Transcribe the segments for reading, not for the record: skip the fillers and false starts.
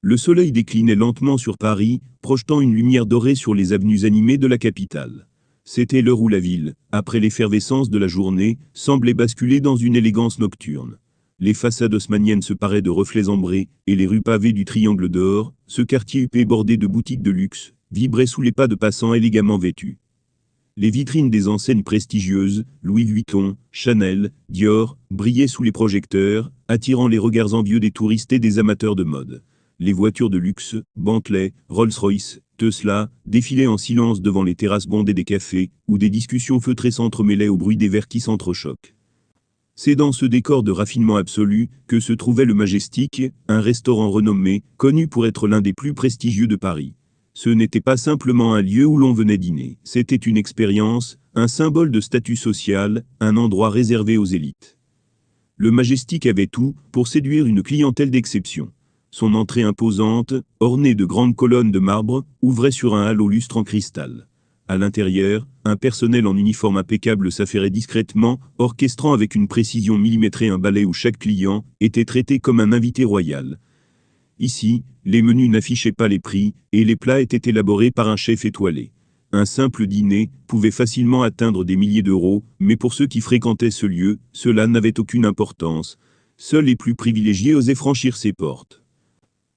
Le soleil déclinait lentement sur Paris, projetant une lumière dorée sur les avenues animées de la capitale. C'était l'heure où la ville, après l'effervescence de la journée, semblait basculer dans une élégance nocturne. Les façades haussmanniennes se paraient de reflets ambrés, et les rues pavées du Triangle d'Or, ce quartier huppé bordé de boutiques de luxe, vibraient sous les pas de passants élégamment vêtus. Les vitrines des enseignes prestigieuses, Louis Vuitton, Chanel, Dior, brillaient sous les projecteurs, attirant les regards envieux des touristes et des amateurs de mode. Les voitures de luxe, Bentley, Rolls-Royce, Tesla, défilaient en silence devant les terrasses bondées des cafés, où des discussions feutrées s'entremêlaient au bruit des verres qui s'entrechoquent. C'est dans ce décor de raffinement absolu que se trouvait le Majestic, un restaurant renommé, connu pour être l'un des plus prestigieux de Paris. Ce n'était pas simplement un lieu où l'on venait dîner, c'était une expérience, un symbole de statut social, un endroit réservé aux élites. Le Majestic avait tout pour séduire une clientèle d'exception. Son entrée imposante, ornée de grandes colonnes de marbre, ouvrait sur un halo lustre en cristal. À l'intérieur, un personnel en uniforme impeccable s'affairait discrètement, orchestrant avec une précision millimétrée un ballet où chaque client était traité comme un invité royal. Ici, les menus n'affichaient pas les prix, et les plats étaient élaborés par un chef étoilé. Un simple dîner pouvait facilement atteindre des milliers d'euros, mais pour ceux qui fréquentaient ce lieu, cela n'avait aucune importance. Seuls les plus privilégiés osaient franchir ses portes.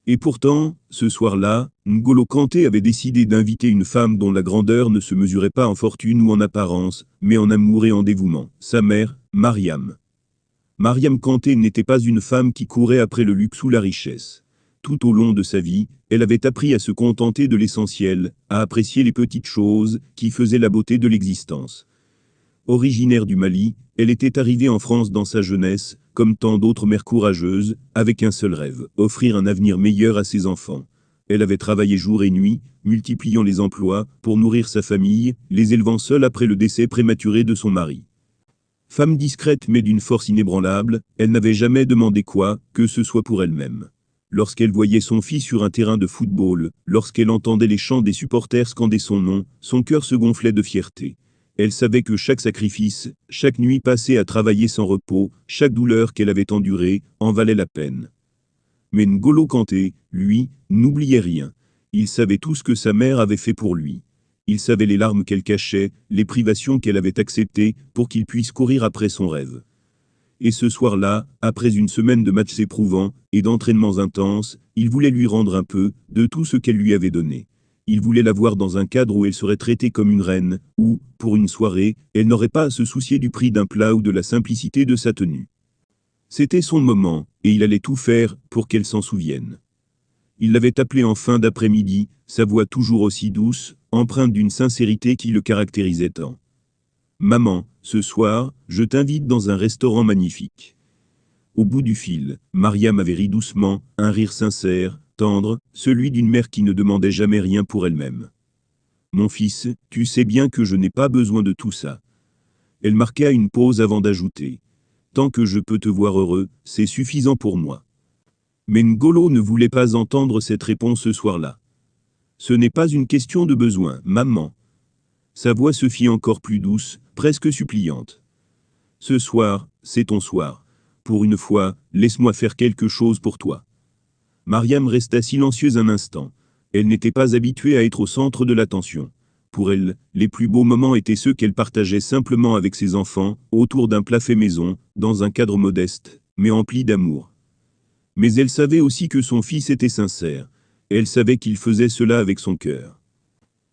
Et pourtant, ce soir-là, N'Golo Kanté avait décidé d'inviter une femme dont la grandeur ne se mesurait pas en fortune ou en apparence, mais en amour et en dévouement, sa mère, Mariam. Mariam Kanté n'était pas une femme qui courait après le luxe ou la richesse. Tout au long de sa vie, elle avait appris à se contenter de l'essentiel, à apprécier les petites choses qui faisaient la beauté de l'existence. Originaire du Mali, elle était arrivée en France dans sa jeunesse, comme tant d'autres mères courageuses, avec un seul rêve, offrir un avenir meilleur à ses enfants. Elle avait travaillé jour et nuit, multipliant les emplois, pour nourrir sa famille, les élevant seule après le décès prématuré de son mari. Femme discrète mais d'une force inébranlable, elle n'avait jamais demandé quoi, que ce soit pour elle-même. Lorsqu'elle voyait son fils sur un terrain de football, lorsqu'elle entendait les chants des supporters scander son nom, son cœur se gonflait de fierté. Elle savait que chaque sacrifice, chaque nuit passée à travailler sans repos, chaque douleur qu'elle avait endurée, en valait la peine. Mais N'Golo Kanté, lui, n'oubliait rien. Il savait tout ce que sa mère avait fait pour lui. Il savait les larmes qu'elle cachait, les privations qu'elle avait acceptées, pour qu'il puisse courir après son rêve. Et ce soir-là, après une semaine de matchs éprouvants, et d'entraînements intenses, il voulait lui rendre un peu, de tout ce qu'elle lui avait donné. Il voulait la voir dans un cadre où elle serait traitée comme une reine, où, pour une soirée, elle n'aurait pas à se soucier du prix d'un plat ou de la simplicité de sa tenue. C'était son moment, et il allait tout faire pour qu'elle s'en souvienne. Il l'avait appelée en fin d'après-midi, sa voix toujours aussi douce, empreinte d'une sincérité qui le caractérisait tant. « Maman, ce soir, je t'invite dans un restaurant magnifique. » Au bout du fil, Mariam avait ri doucement, un rire sincère, tendre, celui d'une mère qui ne demandait jamais rien pour elle-même. « Mon fils, tu sais bien que je n'ai pas besoin de tout ça. » Elle marqua une pause avant d'ajouter. « Tant que je peux te voir heureux, c'est suffisant pour moi. » Mais N'Golo ne voulait pas entendre cette réponse ce soir-là. « Ce n'est pas une question de besoin, maman. » Sa voix se fit encore plus douce, presque suppliante. « Ce soir, c'est ton soir. Pour une fois, laisse-moi faire quelque chose pour toi. » Mariam resta silencieuse un instant. Elle n'était pas habituée à être au centre de l'attention. Pour elle, les plus beaux moments étaient ceux qu'elle partageait simplement avec ses enfants, autour d'un plat fait maison, dans un cadre modeste, mais empli d'amour. Mais elle savait aussi que son fils était sincère. Elle savait qu'il faisait cela avec son cœur.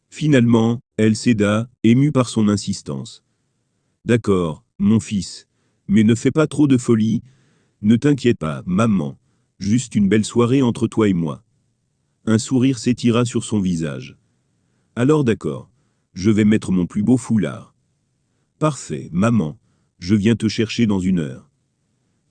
Finalement, elle céda, émue par son insistance. « D'accord, mon fils, mais ne fais pas trop de folie. Ne t'inquiète pas, maman. Juste une belle soirée entre toi et moi. » Un sourire s'étira sur son visage. « Alors d'accord, je vais mettre mon plus beau foulard. »« Parfait, maman. Je viens te chercher dans 1 heure. »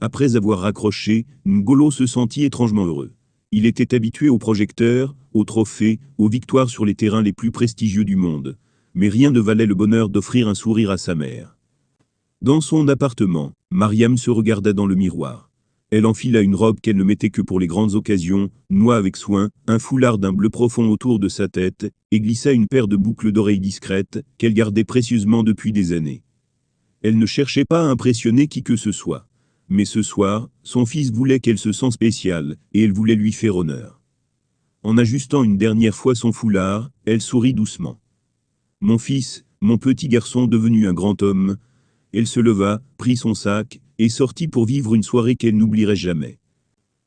Après avoir raccroché, N'Golo se sentit étrangement heureux. Il était habitué aux projecteurs, aux trophées, aux victoires sur les terrains les plus prestigieux du monde. Mais rien ne valait le bonheur d'offrir un sourire à sa mère. Dans son appartement, Mariam se regarda dans le miroir. Elle enfila une robe qu'elle ne mettait que pour les grandes occasions, noua avec soin, un foulard d'un bleu profond autour de sa tête, et glissa une paire de boucles d'oreilles discrètes, qu'elle gardait précieusement depuis des années. Elle ne cherchait pas à impressionner qui que ce soit. Mais ce soir, son fils voulait qu'elle se sente spéciale, et elle voulait lui faire honneur. En ajustant une dernière fois son foulard, elle sourit doucement. « Mon fils, mon petit garçon devenu un grand homme. » Elle se leva, prit son sac, et sortit pour vivre une soirée qu'elle n'oublierait jamais.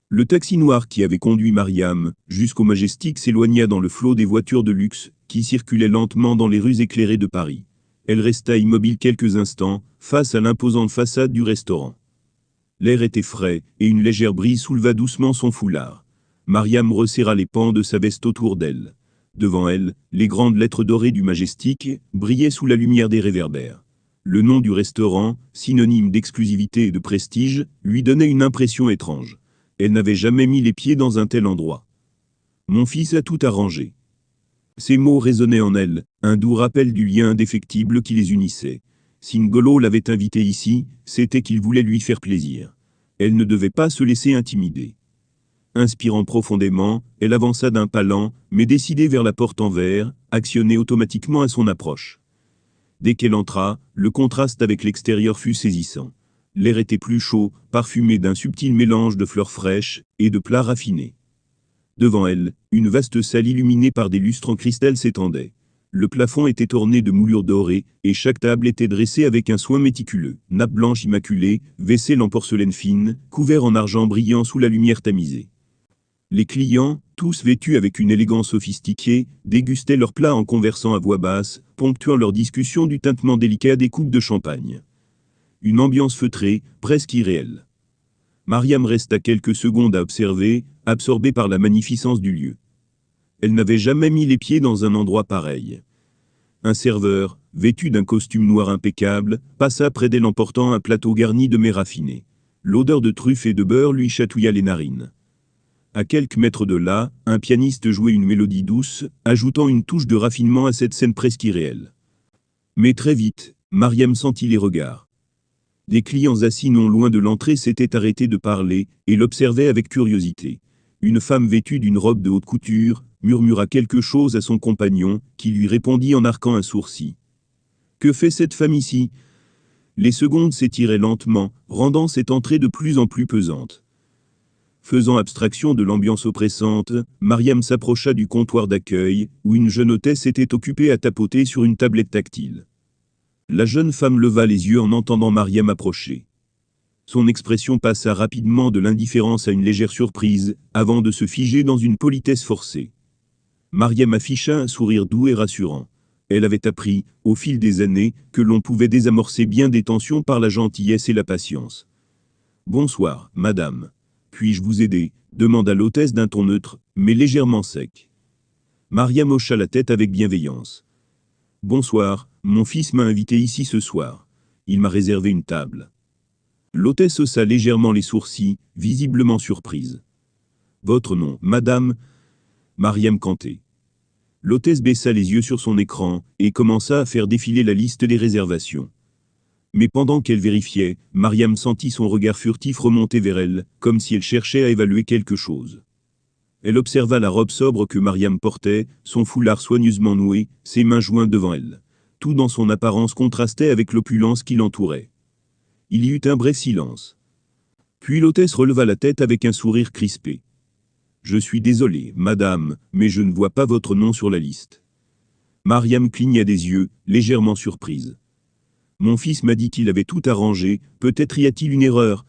Le taxi noir qui avait conduit Mariam jusqu'au Majestic s'éloigna dans le flot des voitures de luxe qui circulaient lentement dans les rues éclairées de Paris. Elle resta immobile quelques instants, face à l'imposante façade du restaurant. L'air était frais, et une légère brise souleva doucement son foulard. Mariam resserra les pans de sa veste autour d'elle. Devant elle, les grandes lettres dorées du Majestic brillaient sous la lumière des réverbères. Le nom du restaurant, synonyme d'exclusivité et de prestige, lui donnait une impression étrange. Elle n'avait jamais mis les pieds dans un tel endroit. « Mon fils a tout arrangé. » Ces mots résonnaient en elle, un doux rappel du lien indéfectible qui les unissait. Si N'Golo l'avait invité ici, c'était qu'il voulait lui faire plaisir. Elle ne devait pas se laisser intimider. Inspirant profondément, elle avança d'un pas lent, mais décidée vers la porte en verre, actionnée automatiquement à son approche. Dès qu'elle entra, le contraste avec l'extérieur fut saisissant. L'air était plus chaud, parfumé d'un subtil mélange de fleurs fraîches et de plats raffinés. Devant elle, une vaste salle illuminée par des lustres en cristal s'étendait. Le plafond était orné de moulures dorées, et chaque table était dressée avec un soin méticuleux. Nappe blanche immaculée, vaisselle en porcelaine fine, couvert en argent brillant sous la lumière tamisée. Les clients, tous vêtus avec une élégance sophistiquée, dégustaient leurs plats en conversant à voix basse, ponctuant leur discussion du tintement délicat des coupes de champagne. Une ambiance feutrée, presque irréelle. Mariam resta quelques secondes à observer, absorbée par la magnificence du lieu. Elle n'avait jamais mis les pieds dans un endroit pareil. Un serveur, vêtu d'un costume noir impeccable, passa près d'elle en portant un plateau garni de mets raffinés. L'odeur de truffes et de beurre lui chatouilla les narines. À quelques mètres de là, un pianiste jouait une mélodie douce, ajoutant une touche de raffinement à cette scène presque irréelle. Mais très vite, Mariam sentit les regards. Des clients assis non loin de l'entrée s'étaient arrêtés de parler, et l'observaient avec curiosité. Une femme vêtue d'une robe de haute couture murmura quelque chose à son compagnon, qui lui répondit en arquant un sourcil. « Que fait cette femme ici ?» Les secondes s'étiraient lentement, rendant cette entrée de plus en plus pesante. Faisant abstraction de l'ambiance oppressante, Mariam s'approcha du comptoir d'accueil, où une jeune hôtesse était occupée à tapoter sur une tablette tactile. La jeune femme leva les yeux en entendant Mariam approcher. Son expression passa rapidement de l'indifférence à une légère surprise, avant de se figer dans une politesse forcée. Mariam afficha un sourire doux et rassurant. Elle avait appris, au fil des années, que l'on pouvait désamorcer bien des tensions par la gentillesse et la patience. « Bonsoir, madame. Puis-je vous aider ?» demanda l'hôtesse d'un ton neutre, mais légèrement sec. Mariam hocha la tête avec bienveillance. « Bonsoir, mon fils m'a invité ici ce soir. Il m'a réservé une table. » L'hôtesse haussa légèrement les sourcils, visiblement surprise. « Votre nom, madame ?» Mariam cantait. L'hôtesse baissa les yeux sur son écran et commença à faire défiler la liste des réservations. Mais pendant qu'elle vérifiait, Mariam sentit son regard furtif remonter vers elle, comme si elle cherchait à évaluer quelque chose. Elle observa la robe sobre que Mariam portait, son foulard soigneusement noué, ses mains jointes devant elle. Tout dans son apparence contrastait avec l'opulence qui l'entourait. Il y eut un bref silence. Puis l'hôtesse releva la tête avec un sourire crispé. « Je suis désolé, madame, mais je ne vois pas votre nom sur la liste. » Mariam cligna des yeux, légèrement surprise. « Mon fils m'a dit qu'il avait tout arrangé, peut-être y a-t-il une erreur ?»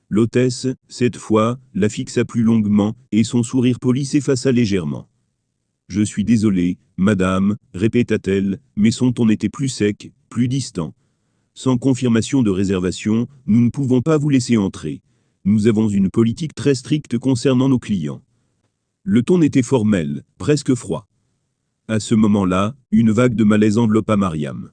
L'hôtesse, cette fois, la fixa plus longuement, et son sourire poli s'effaça légèrement. « Je suis désolé, madame, » répéta-t-elle, mais son ton était plus sec, plus distant. « Sans confirmation de réservation, nous ne pouvons pas vous laisser entrer. Nous avons une politique très stricte concernant nos clients. » Le ton était formel, presque froid. À ce moment-là, une vague de malaise enveloppa Mariam.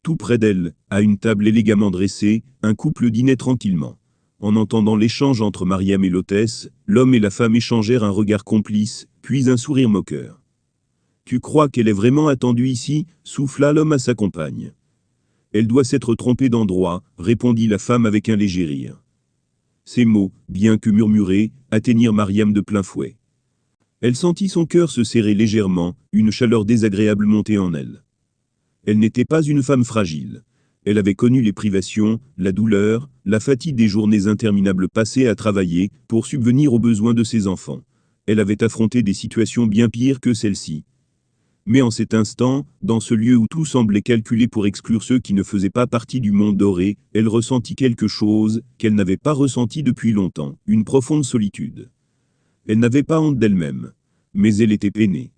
Tout près d'elle, à une table élégamment dressée, un couple dînait tranquillement. En entendant l'échange entre Mariam et l'hôtesse, l'homme et la femme échangèrent un regard complice, puis un sourire moqueur. « Tu crois qu'elle est vraiment attendue ici ?» souffla l'homme à sa compagne. « Elle doit s'être trompée d'endroit », répondit la femme avec un léger rire. Ces mots, bien que murmurés, atteignirent Mariam de plein fouet. Elle sentit son cœur se serrer légèrement, une chaleur désagréable monter en elle. Elle n'était pas une femme fragile. Elle avait connu les privations, la douleur, la fatigue des journées interminables passées à travailler pour subvenir aux besoins de ses enfants. elle avait affronté des situations bien pires que celle-ci. Mais en cet instant, dans ce lieu où tout semblait calculé pour exclure ceux qui ne faisaient pas partie du monde doré, elle ressentit quelque chose qu'elle n'avait pas ressenti depuis longtemps, une profonde solitude. Elle n'avait pas honte d'elle-même, mais elle était peinée.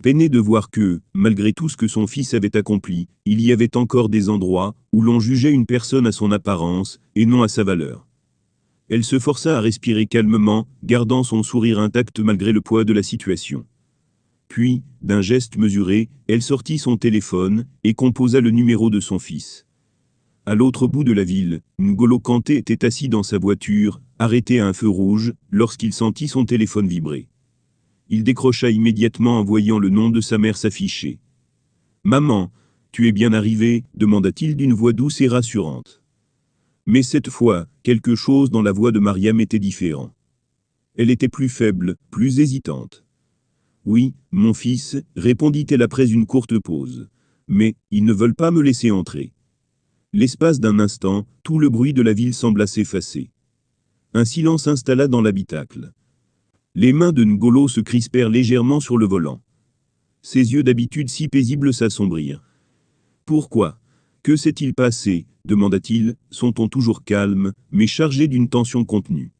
Peinée de voir que, malgré tout ce que son fils avait accompli, il y avait encore des endroits où l'on jugeait une personne à son apparence, et non à sa valeur. Elle se força à respirer calmement, gardant son sourire intact malgré le poids de la situation. Puis, d'un geste mesuré, elle sortit son téléphone et composa le numéro de son fils. À l'autre bout de la ville, N'Golo Kanté était assis dans sa voiture, arrêté à un feu rouge, lorsqu'il sentit son téléphone vibrer. Il décrocha immédiatement en voyant le nom de sa mère s'afficher. « Maman, tu es bien arrivée ?» demanda-t-il d'une voix douce et rassurante. Mais cette fois, quelque chose dans la voix de Mariam était différent. Elle était plus faible, plus hésitante. « Oui, mon fils, » répondit-elle après une courte pause. « Mais, ils ne veulent pas me laisser entrer. » L'espace d'un instant, tout le bruit de la ville sembla s'effacer. Un silence s'installa dans l'habitacle. Les mains de N'Golo se crispèrent légèrement sur le volant. Ses yeux d'habitude si paisibles s'assombrirent. « Pourquoi ? Que s'est-il passé ?» demanda-t-il, son ton toujours calme, mais chargé d'une tension contenue.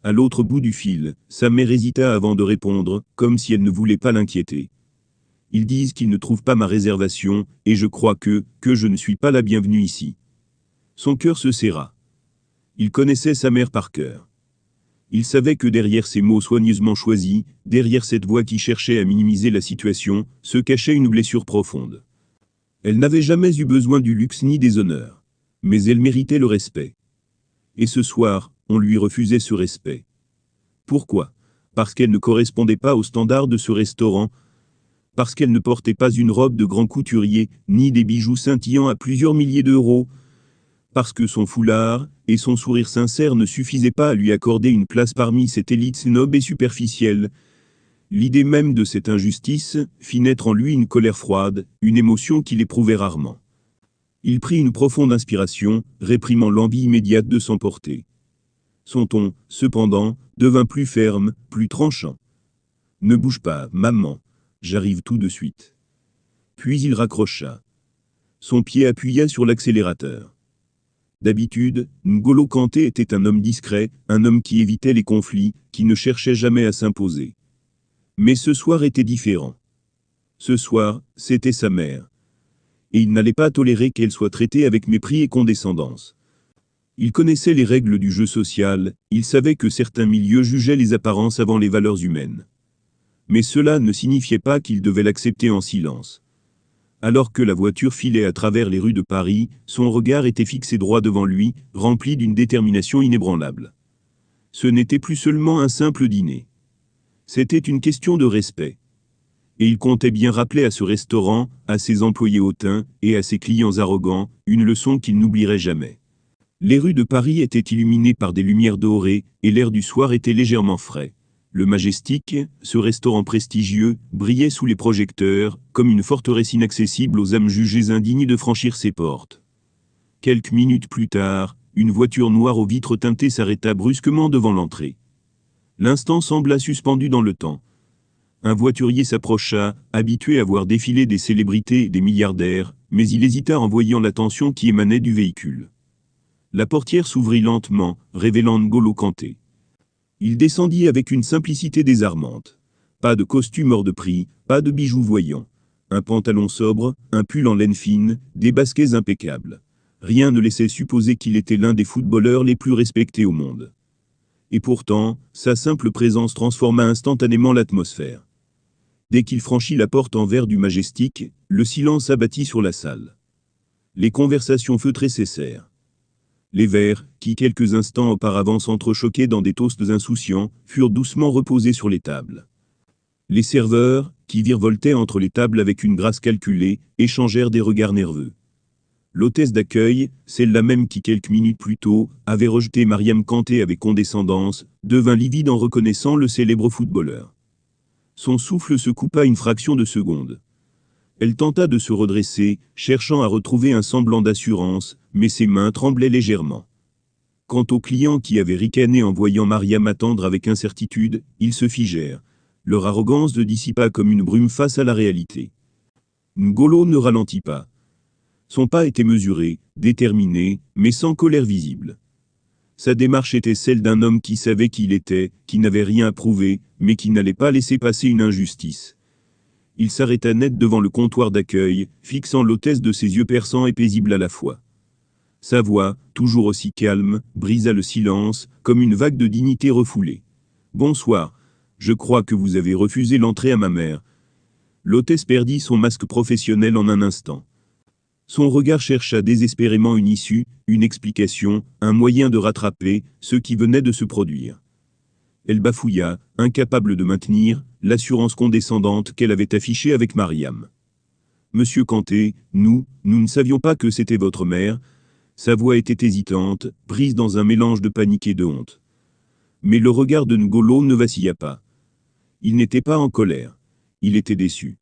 À l'autre bout du fil, sa mère hésita avant de répondre, comme si elle ne voulait pas l'inquiéter. « Ils disent qu'ils ne trouvent pas ma réservation, et je crois que je ne suis pas la bienvenue ici. » Son cœur se serra. Il connaissait sa mère par cœur. Il savait que derrière ces mots soigneusement choisis, derrière cette voix qui cherchait à minimiser la situation, se cachait une blessure profonde. Elle n'avait jamais eu besoin du luxe ni des honneurs. Mais elle méritait le respect. Et ce soir, on lui refusait ce respect. Pourquoi ? Parce qu'elle ne correspondait pas aux standards de ce restaurant, parce qu'elle ne portait pas une robe de grand couturier, ni des bijoux scintillants à plusieurs milliers d'euros, parce que son foulard et son sourire sincère ne suffisaient pas à lui accorder une place parmi cette élite snob et superficielle. L'idée même de cette injustice fit naître en lui une colère froide, une émotion qu'il éprouvait rarement. Il prit une profonde inspiration, réprimant l'envie immédiate de s'emporter. Son ton, cependant, devint plus ferme, plus tranchant. « Ne bouge pas, maman, j'arrive tout de suite. » Puis il raccrocha. Son pied appuya sur l'accélérateur. D'habitude, N'Golo Kanté était un homme discret, un homme qui évitait les conflits, qui ne cherchait jamais à s'imposer. Mais ce soir était différent. Ce soir, c'était sa mère. Et il n'allait pas tolérer qu'elle soit traitée avec mépris et condescendance. Il connaissait les règles du jeu social, il savait que certains milieux jugeaient les apparences avant les valeurs humaines. Mais cela ne signifiait pas qu'il devait l'accepter en silence. Alors que la voiture filait à travers les rues de Paris, son regard était fixé droit devant lui, rempli d'une détermination inébranlable. Ce n'était plus seulement un simple dîner. C'était une question de respect. Et il comptait bien rappeler à ce restaurant, à ses employés hautains et à ses clients arrogants, une leçon qu'il n'oublierait jamais. Les rues de Paris étaient illuminées par des lumières dorées, et l'air du soir était légèrement frais. Le Majestic, ce restaurant prestigieux, brillait sous les projecteurs, comme une forteresse inaccessible aux âmes jugées indignes de franchir ses portes. Quelques minutes plus tard, une voiture noire aux vitres teintées s'arrêta brusquement devant l'entrée. L'instant sembla suspendu dans le temps. Un voiturier s'approcha, habitué à voir défiler des célébrités et des milliardaires, mais il hésita en voyant l'attention qui émanait du véhicule. La portière s'ouvrit lentement, révélant N'Golo Kanté. Il descendit avec une simplicité désarmante. Pas de costume hors de prix, pas de bijoux voyants. Un pantalon sobre, un pull en laine fine, des baskets impeccables. Rien ne laissait supposer qu'il était l'un des footballeurs les plus respectés au monde. Et pourtant, sa simple présence transforma instantanément l'atmosphère. Dès qu'il franchit la porte en verre du Majestic, le silence s'abattit sur la salle. Les conversations feutrées cessèrent. Les verres, qui quelques instants auparavant s'entrechoquaient dans des toasts insouciants, furent doucement reposés sur les tables. Les serveurs, qui virevoltaient entre les tables avec une grâce calculée, échangèrent des regards nerveux. L'hôtesse d'accueil, celle-là même qui quelques minutes plus tôt avait rejeté Mariam Kanté avec condescendance, devint livide en reconnaissant le célèbre footballeur. Son souffle se coupa une fraction de seconde. Elle tenta de se redresser, cherchant à retrouver un semblant d'assurance, mais ses mains tremblaient légèrement. Quant aux clients qui avaient ricané en voyant Mariam attendre avec incertitude, ils se figèrent. Leur arrogance se dissipa comme une brume face à la réalité. N'Golo ne ralentit pas. Son pas était mesuré, déterminé, mais sans colère visible. Sa démarche était celle d'un homme qui savait qui il était, qui n'avait rien à prouver, mais qui n'allait pas laisser passer une injustice. Il s'arrêta net devant le comptoir d'accueil, fixant l'hôtesse de ses yeux perçants et paisibles à la fois. Sa voix, toujours aussi calme, brisa le silence, comme une vague de dignité refoulée. « Bonsoir. Je crois que vous avez refusé l'entrée à ma mère. » L'hôtesse perdit son masque professionnel en un instant. Son regard chercha désespérément une issue, une explication, un moyen de rattraper ce qui venait de se produire. Elle bafouilla, incapable de maintenir l'assurance condescendante qu'elle avait affichée avec Mariam. « Monsieur Kanté, nous ne savions pas que c'était votre mère. » Sa voix était hésitante, prise dans un mélange de panique et de honte. Mais le regard de N'Golo ne vacilla pas. Il n'était pas en colère. Il était déçu.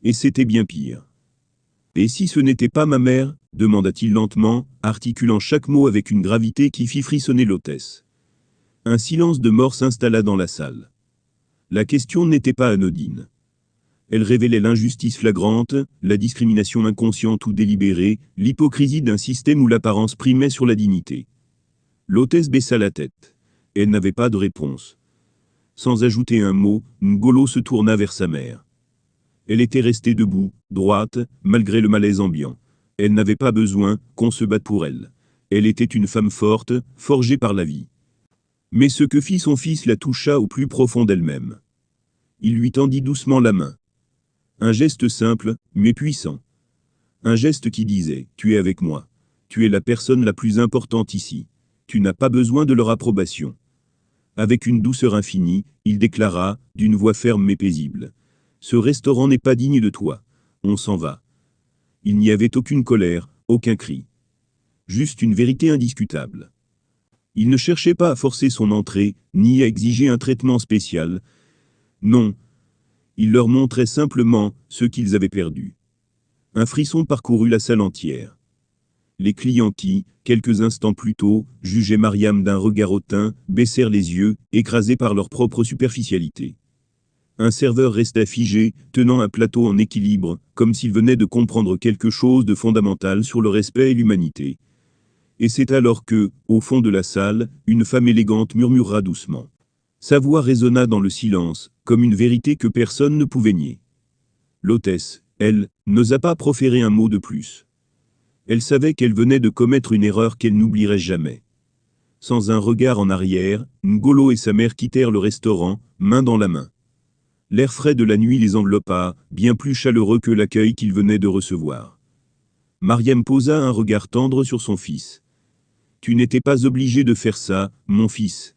Et c'était bien pire. « Et si ce n'était pas ma mère ?» demanda-t-il lentement, articulant chaque mot avec une gravité qui fit frissonner l'hôtesse. Un silence de mort s'installa dans la salle. La question n'était pas anodine. Elle révélait l'injustice flagrante, la discrimination inconsciente ou délibérée, l'hypocrisie d'un système où l'apparence primait sur la dignité. L'hôtesse baissa la tête. Elle n'avait pas de réponse. Sans ajouter un mot, N'Golo se tourna vers sa mère. Elle était restée debout, droite, malgré le malaise ambiant. Elle n'avait pas besoin qu'on se batte pour elle. Elle était une femme forte, forgée par la vie. Mais ce que fit son fils la toucha au plus profond d'elle-même. Il lui tendit doucement la main. Un geste simple, mais puissant. Un geste qui disait « Tu es avec moi. Tu es la personne la plus importante ici. Tu n'as pas besoin de leur approbation. » Avec une douceur infinie, il déclara, d'une voix ferme mais paisible. « Ce restaurant n'est pas digne de toi. On s'en va. » Il n'y avait aucune colère, aucun cri. Juste une vérité indiscutable. Il ne cherchait pas à forcer son entrée, ni à exiger un traitement spécial. Non. Il leur montrait simplement ce qu'ils avaient perdu. Un frisson parcourut la salle entière. Les clients qui, quelques instants plus tôt, jugeaient Mariam d'un regard hautain, baissèrent les yeux, écrasés par leur propre superficialité. Un serveur resta figé, tenant un plateau en équilibre, comme s'il venait de comprendre quelque chose de fondamental sur le respect et l'humanité. Et c'est alors que, au fond de la salle, une femme élégante murmura doucement. Sa voix résonna dans le silence, comme une vérité que personne ne pouvait nier. L'hôtesse, elle, n'osa pas proférer un mot de plus. Elle savait qu'elle venait de commettre une erreur qu'elle n'oublierait jamais. Sans un regard en arrière, N'Golo et sa mère quittèrent le restaurant, main dans la main. L'air frais de la nuit les enveloppa, bien plus chaleureux que l'accueil qu'ils venaient de recevoir. Mariam posa un regard tendre sur son fils. « Tu n'étais pas obligé de faire ça, mon fils. »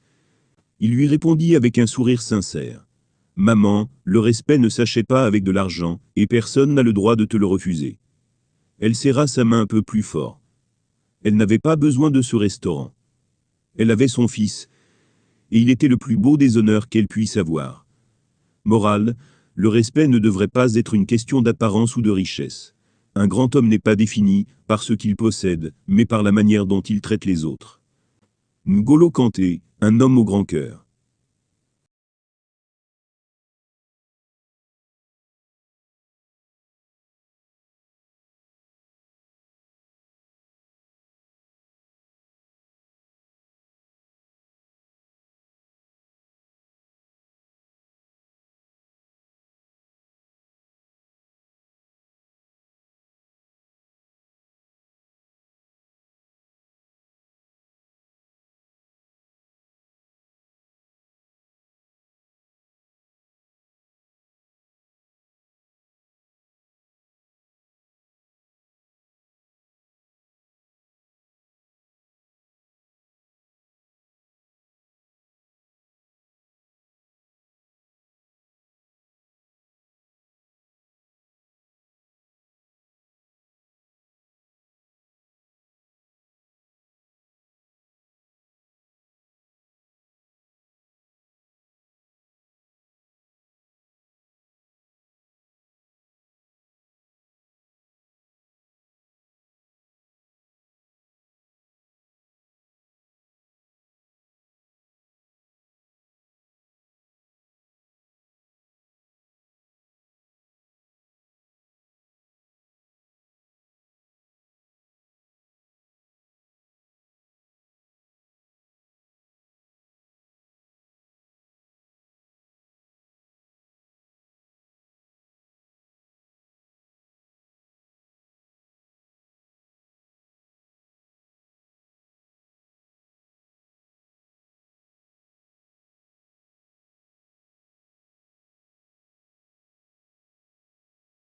Il lui répondit avec un sourire sincère. « Maman, le respect ne s'achète pas avec de l'argent, et personne n'a le droit de te le refuser. » Elle serra sa main un peu plus fort. Elle n'avait pas besoin de ce restaurant. Elle avait son fils, et il était le plus beau des honneurs qu'elle puisse avoir. Morale, le respect ne devrait pas être une question d'apparence ou de richesse. Un grand homme n'est pas défini par ce qu'il possède, mais par la manière dont il traite les autres. N'Golo Kanté, un homme au grand cœur.